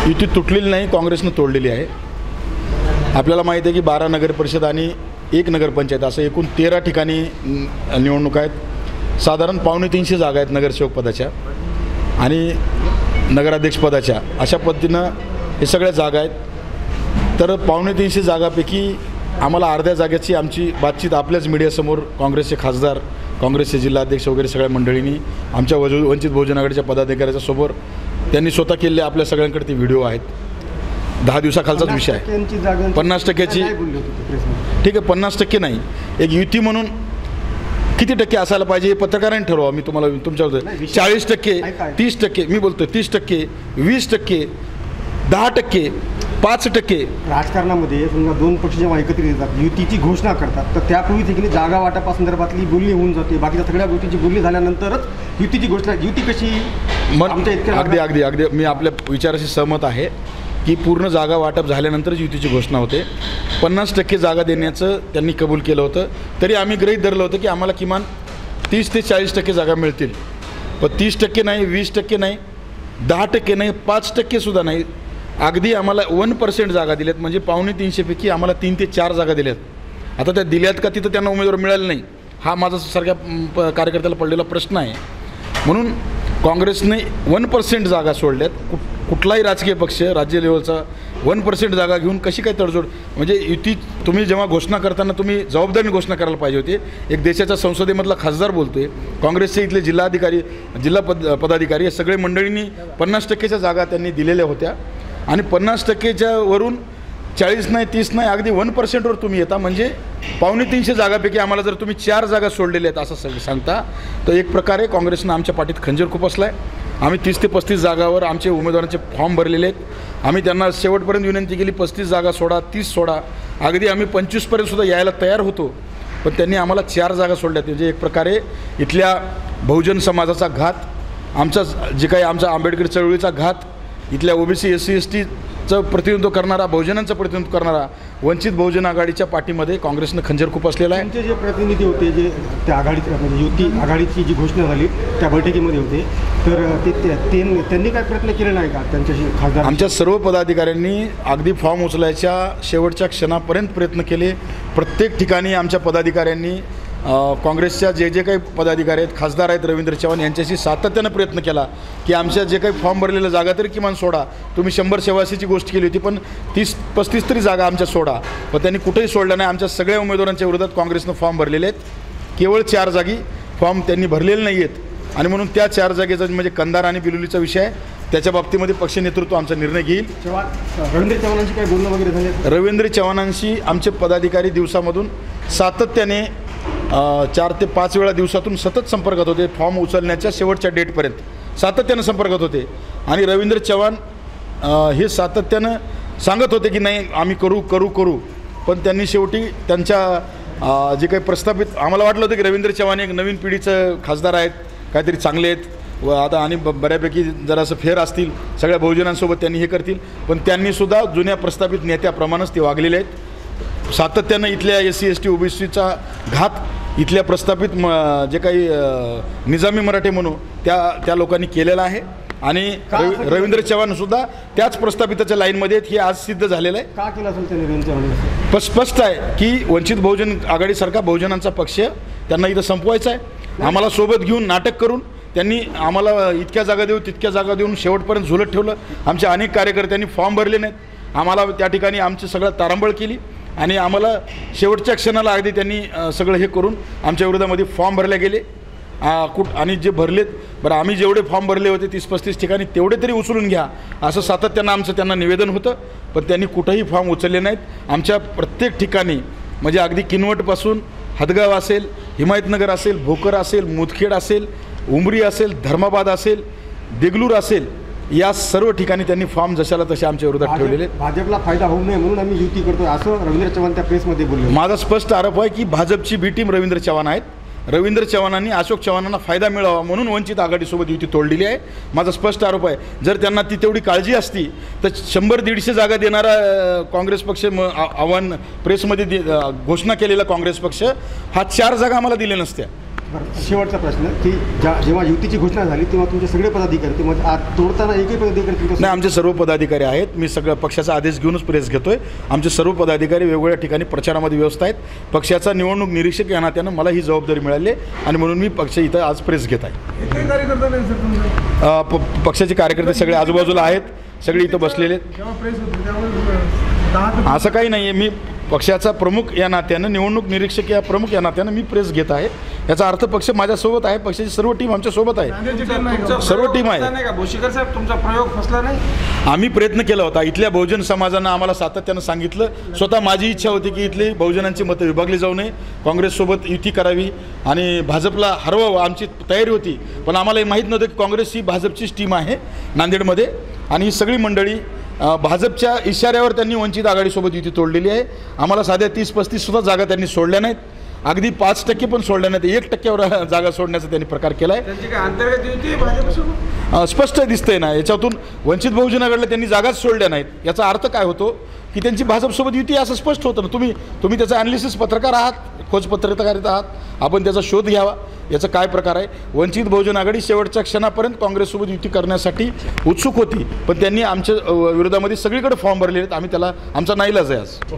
युती तुटलेली नाही, काँग्रेसनं तोडलेली आहे. आपल्याला माहीत आहे की 12 नगरपरिषद आणि 1 नगरपंचायत असं एकूण 13 ठिकाणी निवडणुका आहेत. साधारण 250 जागा आहेत नगरसेवक पदाच्या आणि नगराध्यक्ष पदाच्या. अशा पद्धतीनं हे सगळ्या जागा आहेत. तर 250 जागापैकी आम्हाला अर्ध्या जागेची आमची बातचीत आपल्याच मीडियासमोर काँग्रेसचे खासदार, काँग्रेसचे जिल्हाध्यक्ष वगैरे सगळ्या मंडळींनी आमच्या वंचित बहुजन आघाडीच्या पदाधिकाऱ्याच्या सोबत त्यांनी स्वतः केलेले आपल्या सगळ्यांकडे ते व्हिडिओ आहेत. 10 दिवसाखालचाच विषय आहे. 50%ची ठीक आहे, 50% नाही. एक युती म्हणून किती टक्के असायला पाहिजे हे पत्रकारांनी ठरवा. मी तुम्हाला तुमच्यावर 40%, 30%, मी बोलतोय 30%, 20%, 10%, 5%. राजकारणामध्ये समजा 2 पक्ष जेव्हा एकत्रित येतात, युतीची घोषणा करतात, तर त्यापूर्वी ठिकाणी जागा वाटपासंदर्भातली बोलणी होऊन जाते. बाकीच्या सगळ्या गोष्टीची बोलणी झाल्यानंतरच युतीची घोषणा. युती कशी अगदी मी आपल्या विचाराशी सहमत आहे की पूर्ण जागा वाटप झाल्यानंतरच युतीची घोषणा होते. 50% जागा देण्याचं त्यांनी कबूल केलं होतं. तरी आम्ही गृहीत धरलं होतं की आम्हाला किमान 30 ते 40% जागा मिळतील. पण 30% नाही, 20% नाही, 10% नाही, 5% सुद्धा नाही. अगदी आम्हाला 1% जागा दिल्यात. म्हणजे 250 आम्हाला 3 ते 4 जागा दिल्यात. आता त्या दिल्यात का तिथं त्यांना उमेदवार मिळाले नाही, हा माझा सारख्या कार्यकर्त्याला पडलेला प्रश्न आहे. म्हणून काँग्रेसने 1% जागा सोडल्यात. कुठलाही राजकीय पक्ष राज्य लेवलचा 1% जागा घेऊन कशी काय तडजोड? म्हणजे युती तुम्ही जेव्हा घोषणा करताना तुम्ही जबाबदारीने घोषणा करायला पाहिजे होती. एक देशाच्या संसदेमधला खासदार बोलतोय, काँग्रेसचे इथले जिल्हाधिकारी, पदाधिकारी या सगळे मंडळींनी 50%च्या जागा त्यांनी दिलेल्या होत्या. आणि 50%च्या वरून 40 नाही, 30 नाही, अगदी 1%वर तुम्ही येता. म्हणजे 250 जागापैकी आम्हाला जर तुम्ही 4 जागा सोडलेल्या आहेत असं सांगता, तर एक प्रकारे काँग्रेसनं आमच्या पाठीत खंजीर खुपसला आहे. आम्ही 30 ते 35 जागावर आमचे उमेदवारांचे फॉर्म भरलेले आहेत. आम्ही त्यांना शेवटपर्यंत विनंती केली, 35 जागा सोडा, 30 सोडा. अगदी आम्ही 25पर्यंत सुद्धा यायला तयार होतो. पण त्यांनी आम्हाला 4 जागा सोडल्यात. म्हणजे एक प्रकारे इथल्या बहुजन समाजाचा घात, आमचा जे काही आमचा आंबेडकर चळवळीचा घात, इथल्या ओबीसी SC STचं प्रतिनिधित्व करणारा, बहुजनांचं प्रतिनिधित्व करणारा वंचित बहुजन आघाडीच्या पाठीमध्ये काँग्रेसनं खंजीर खुपसलेला आहे. त्यांचे जे प्रतिनिधी होते, जे त्या आघाडीचे म्हणजे युती आघाडीची जी घोषणा झाली त्या बैठकीमध्ये होते, तर त्यांनी काय प्रयत्न केले नाही का त्यांच्याशी? खासदार आमच्या सर्व पदाधिकाऱ्यांनी अगदी फॉर्म उचलायच्या शेवटच्या क्षणापर्यंत प्रयत्न केले. प्रत्येक ठिकाणी आमच्या पदाधिकाऱ्यांनी काँग्रेसच्या जे काही पदाधिकारी आहेत, खासदार आहेत रवींद्र चव्हाण, यांच्याशी सातत्यानं प्रयत्न केला की आमच्या जे काही फॉर्म भरलेल्या जागा तरी किमान सोडा. तुम्ही 100 गोष्ट केली होती, पण 30-35 तरी जागा आमच्या सोडा. पण त्यांनी कुठेही सोडलं नाही. आमच्या सगळ्या उमेदवारांच्या विरोधात काँग्रेसनं फॉर्म भरलेले आहेत. केवळ 4 जागी फॉर्म त्यांनी भरलेले नाही आहेत. आणि म्हणून त्या 4 जागेचा म्हणजे कंधार आणि बिलोलीचा विषय आहे. त्याच्या बाबतीमध्ये पक्ष नेतृत्व आमचा निर्णय घेईल. रवींद्र चव्हाणांशी काही बोलणं वगैरे झाले? रवींद्र चव्हाणांशी आमचे पदाधिकारी दिवसामधून सातत्याने 4 ते 5 वेळा दिवसातून सतत संपर्कात होते. फॉर्म उचलण्याच्या शेवटच्या डेटपर्यंत सातत्यानं संपर्कात होते. आणि रवींद्र चव्हाण हे सातत्यानं सांगत होते की नाही आम्ही करू. पण त्यांनी शेवटी त्यांच्या जे काही प्रस्थापित, आम्हाला वाटलं होतं की रवींद्र चव्हाण एक नवीन पिढीचं खासदार आहेत, काहीतरी चांगले आहेत व आता आणि बऱ्यापैकी जरासं फेर असतील, सगळ्या बहुजनांसोबत त्यांनी हे करतील. पण त्यांनीसुद्धा जुन्या प्रस्थापित नेत्याप्रमाणेच ते वागलेले आहेत. सातत्यानं इथल्या SC ST OBCचा घात इथल्या प्रस्थापित जे काही निजामी मराठे म्हणू त्या लोकांनी केलेला आहे. आणि रवींद्र चव्हाणसुद्धा त्याच प्रस्थापिताच्या लाईनमध्ये आहेत, हे आज सिद्ध झालेलं आहे. का केलं असेल त्यांनी रवींद्र चव्हाण? स्पष्ट आहे की वंचित बहुजन आघाडीसारखा बहुजनांचा पक्ष त्यांना इथं संपवायचा आहे. आम्हाला सोबत घेऊन नाटक करून त्यांनी आम्हाला इतक्या जागा देऊ तितक्या जागा देऊन शेवटपर्यंत झुलत ठेवलं. आमच्या अनेक कार्यकर्त्यांनी फॉर्म भरले नाहीत. आम्हाला त्या ठिकाणी आमची सगळं तारांबळ केली आणि आम्हाला शेवटच्या क्षणाला अगदी त्यांनी सगळं हे करून आमच्या विरोधामध्ये फॉर्म भरले गेले. आणि जे भरलेत, बरं आम्ही जेवढे फॉर्म भरले होते 30-35 ठिकाणी तेवढे तरी उचलून घ्या असं सातत्यानं आमचं त्यांना निवेदन होतं. पण त्यांनी कुठंही फॉर्म उचलले नाहीत. आमच्या प्रत्येक ठिकाणी म्हणजे अगदी किनवटपासून हदगाव असेल, हिमायतनगर असेल, भोकर असेल, मुदखेड असेल, उमरी असेल, धर्माबाद असेल, देगलूर असेल, या सर्व ठिकाणी त्यांनी फॉर्म जशाला तसे आमच्या विरोधात ठेवलेले. भाजपला फायदा होऊ नये म्हणून आम्ही युती करतो असं रवींद्र चव्हाण त्या प्रेसमध्ये बोलले. माझा स्पष्ट आरोप आहे की भाजपची बी टीम रवींद्र चव्हाण आहेत. रवींद्र चव्हाणांनी अशोक चव्हाणांना फायदा मिळावा म्हणून वंचित आघाडीसोबत युती तोडलेली आहे. माझा स्पष्ट आरोप आहे. जर त्यांना ती तेवढी काळजी असती तर 100-150 जागा देणारा काँग्रेस पक्ष आव्हान प्रेसमध्ये घोषणा केलेला काँग्रेस पक्ष हा 4 जागा आम्हाला दिल्या नसत्या. बरं, शेवटचा प्रश्न की जेव्हा युतीची घोषणा झाली तेव्हा तुमचे सगळे पदाधिकारी ते म्हणजे आज तोडताना एकही पदाधिकारी नाही, तुमच्या आमचे सर्व पदाधिकारी आहेत. मी सगळं पक्षाचा आदेश घेऊनच प्रेस घेतोय. आमचे सर्व पदाधिकारी वेगवेगळ्या ठिकाणी प्रचारामध्ये व्यस्त आहेत. पक्षाचा निवडणूक निरीक्षक या नात्यानं मला ही जबाबदारी मिळाली आहे आणि म्हणून मी पक्ष इथं आज प्रेस घेत आहे. पक्षाचे कार्यकर्ते सगळे आजूबाजूला आहेत, सगळे इथं बसलेले आहेत. असं काही नाही आहे. मी पक्षाचा प्रमुख या नात्यानं, निवडणूक निरीक्षक या प्रमुख या नात्यानं मी प्रेस घेत आहे. याचा अर्थ पक्ष माझ्यासोबत आहे, पक्षाची सर्व टीम आमच्यासोबत आहे, सर्व टीम आहे. नाही का भोशीकर साहेब, तुमचा प्रयोग फसला नाही? आम्ही प्रयत्न केला होता. इथल्या बहुजन समाजानं आम्हाला सातत्यानं सांगितलं. स्वतः माझी इच्छा होती की इथली बहुजनांची मतं विभागली जाऊ नये, काँग्रेससोबत युती करावी आणि भाजपला हरवावं, आमची तयारी होती. पण आम्हाला हे माहीत नव्हतं की काँग्रेस ही भाजपचीच टीम आहे नांदेडमध्ये आणि ही सगळी मंडळी भाजपच्या इशाऱ्यावर त्यांनी वंचित आघाडीसोबत युती तोडलेली आहे. आम्हाला साध्या 30-35 सुद्धा जागा त्यांनी सोडल्या नाहीत, अगदी 5% पण सोडल्या नाहीत. 1% जागा सोडण्याचा त्यांनी प्रकार केला आहे. त्यांची काय अंतर्गत युती भाजपसोबत? स्पष्ट दिसतंय ना याच्यातून. वंचित बहुजन आघाडीला त्यांनी जागाच सोडल्या नाहीत. याचा अर्थ काय होतो की त्यांची भाजपसोबत युती असं स्पष्ट होतं ना. तुम्ही त्याचं ॲनालिसिस पत्रकार आहात, खोज पत्रकारित आहात, आपण त्याचा शोध घ्यावा याचं काय प्रकार आहे. वंचित बहुजन आघाडी शेवटच्या क्षणापर्यंत काँग्रेससोबत युती करण्यासाठी उत्सुक होती, पण त्यांनी आमच्या विरोधामध्ये सगळीकडे फॉर्म भरले आहेत. आम्ही त्याला आमचा नाईलाज आहे आज.